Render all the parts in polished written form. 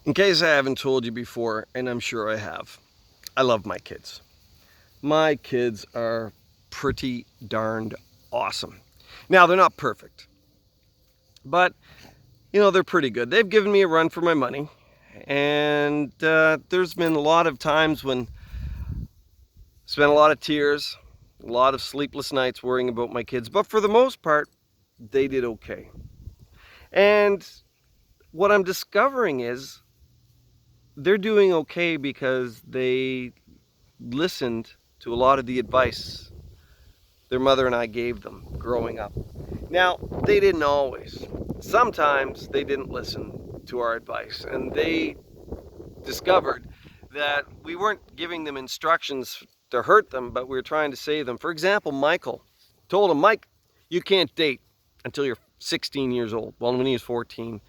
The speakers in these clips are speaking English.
In case I haven't told you before, and I'm sure I have, I love my kids. My kids are pretty darned awesome. Now, they're not perfect, but, they're pretty good. They've given me a run for my money, and there's been a lot of times when I spent a lot of tears, a lot of sleepless nights worrying about my kids, but for the most part, they did okay. And what I'm discovering is they're doing okay because they listened to a lot of the advice their mother and I gave them growing up. Now, they didn't always. Sometimes they didn't listen to our advice, and they discovered that we weren't giving them instructions to hurt them, but we were trying to save them. For example, Michael told him, Mike, you can't date until you're 16 years old. Well, when he was 14,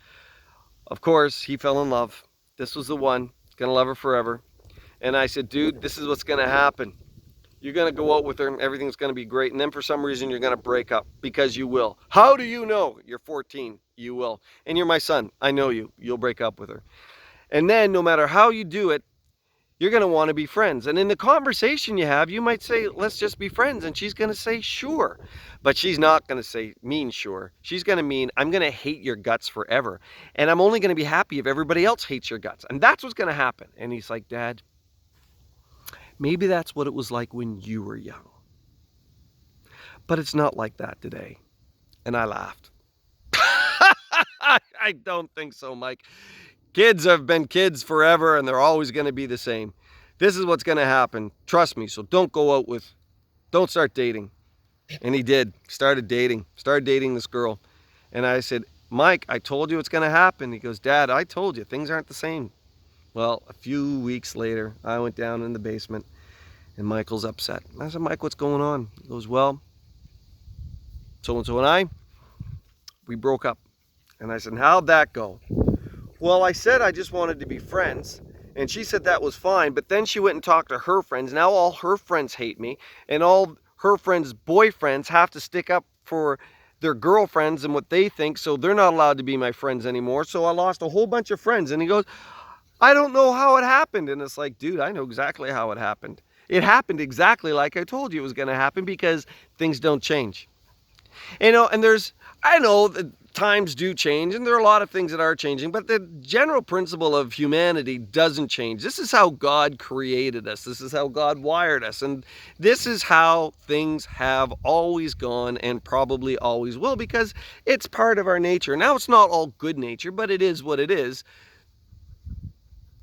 of course, he fell in love. This was the one. He's going to love her forever. And I said, dude, this is what's going to happen. You're going to go out with her and everything's going to be great. And then for some reason, you're going to break up because you will. How do you know? You're 14. You will. And you're my son. I know you. You'll break up with her. And then no matter how you do it, you're going to want to be friends. And in the conversation you have, you might say, let's just be friends. And she's going to say, sure. But she's not going to mean sure. She's going to mean, I'm going to hate your guts forever. And I'm only going to be happy if everybody else hates your guts. And that's what's going to happen. And he's like, Dad, maybe that's what it was like when you were young. But it's not like that today. And I laughed. I don't think so, Mike. Kids have been kids forever and they're always going to be the same. This is what's going to happen. Trust me. So don't start dating. And he did. Started dating this girl. And I said, Mike, I told you it's going to happen. He goes, Dad, I told you things aren't the same. Well, a few weeks later, I went down in the basement and Michael's upset. I said, Mike, what's going on? He goes, well, so-and-so and I, we broke up. And I said, how'd that go? Well, I said I just wanted to be friends. And she said that was fine. But then she went and talked to her friends. Now all her friends hate me. And all her friends' boyfriends have to stick up for their girlfriends and what they think. So they're not allowed to be my friends anymore. So I lost a whole bunch of friends. And he goes, I don't know how it happened. And it's like, dude, I know exactly how it happened. It happened exactly like I told you it was going to happen because things don't change. And I know that times do change and there are a lot of things that are changing, but the general principle of humanity doesn't change. This is how God created us. This is how God wired us. And this is how things have always gone and probably always will because it's part of our nature. Now, it's not all good nature, but it is what it is.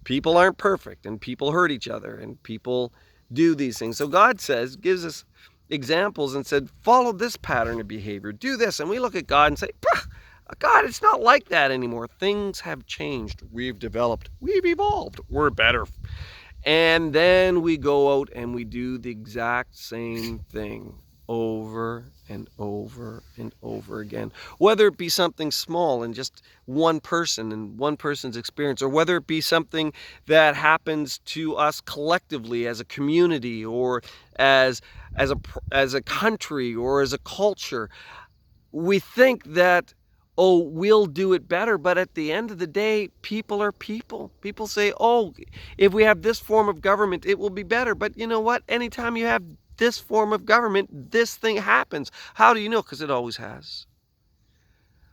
People aren't perfect and people hurt each other and people do these things. So God gives us examples and said, follow this pattern of behavior, do this. And we look at God and say, God, it's not like that anymore. Things have changed. We've developed. We've evolved. We're better. And then we go out and we do the exact same thing over and over and over again. Whether it be something small and just one person and one person's experience, or whether it be something that happens to us collectively as a community or as a country or as a culture, we think that, oh, we'll do it better. But at the end of the day, people are people. People say, oh, if we have this form of government, it will be better. But you know what? Anytime you have this form of government, this thing happens. How do you know? Because it always has.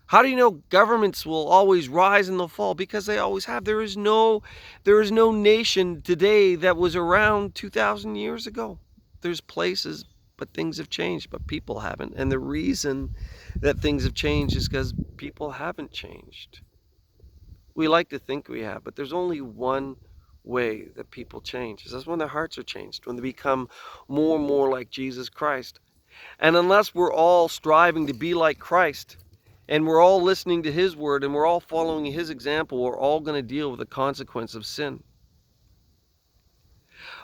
How do you know governments will always rise and they'll fall? Because they always have. There is no nation today that was around 2,000 years ago. There's places, but things have changed, but people haven't. And the reason that things have changed is because people haven't changed. We like to think we have, but there's only one way that people change. That's when their hearts are changed, when they become more and more like Jesus Christ. And unless we're all striving to be like Christ, and we're all listening to his word, and we're all following his example, we're all going to deal with the consequence of sin.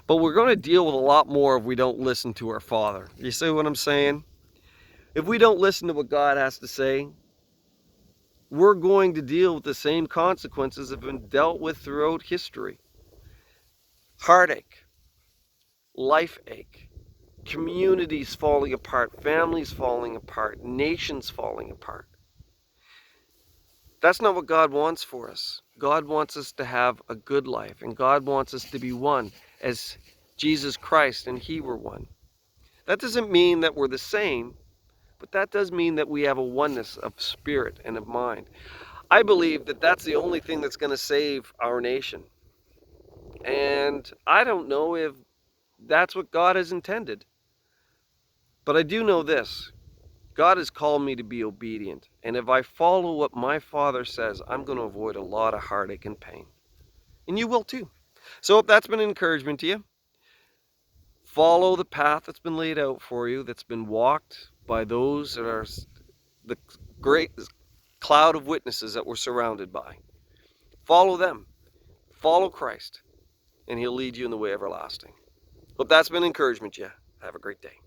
But we're going to deal with a lot more if we don't listen to our Father. You see what I'm saying? If we don't listen to what God has to say, we're going to deal with the same consequences that have been dealt with throughout history. Heartache, life ache, communities falling apart, families falling apart, nations falling apart. That's not what God wants for us. God wants us to have a good life, and God wants us to be one as Jesus Christ and He were one. That doesn't mean that we're the same, but that does mean that we have a oneness of spirit and of mind. I believe that that's the only thing that's going to save our nation. And I don't know if that's what God has intended. But I do know this. God has called me to be obedient. And if I follow what my Father says, I'm going to avoid a lot of heartache and pain. And you will too. So if that's been an encouragement to you, follow the path that's been laid out for you, that's been walked by those that are the great cloud of witnesses that we're surrounded by. Follow them. Follow Christ. And He'll lead you in the way everlasting. Hope that's been encouragement to you. Have a great day.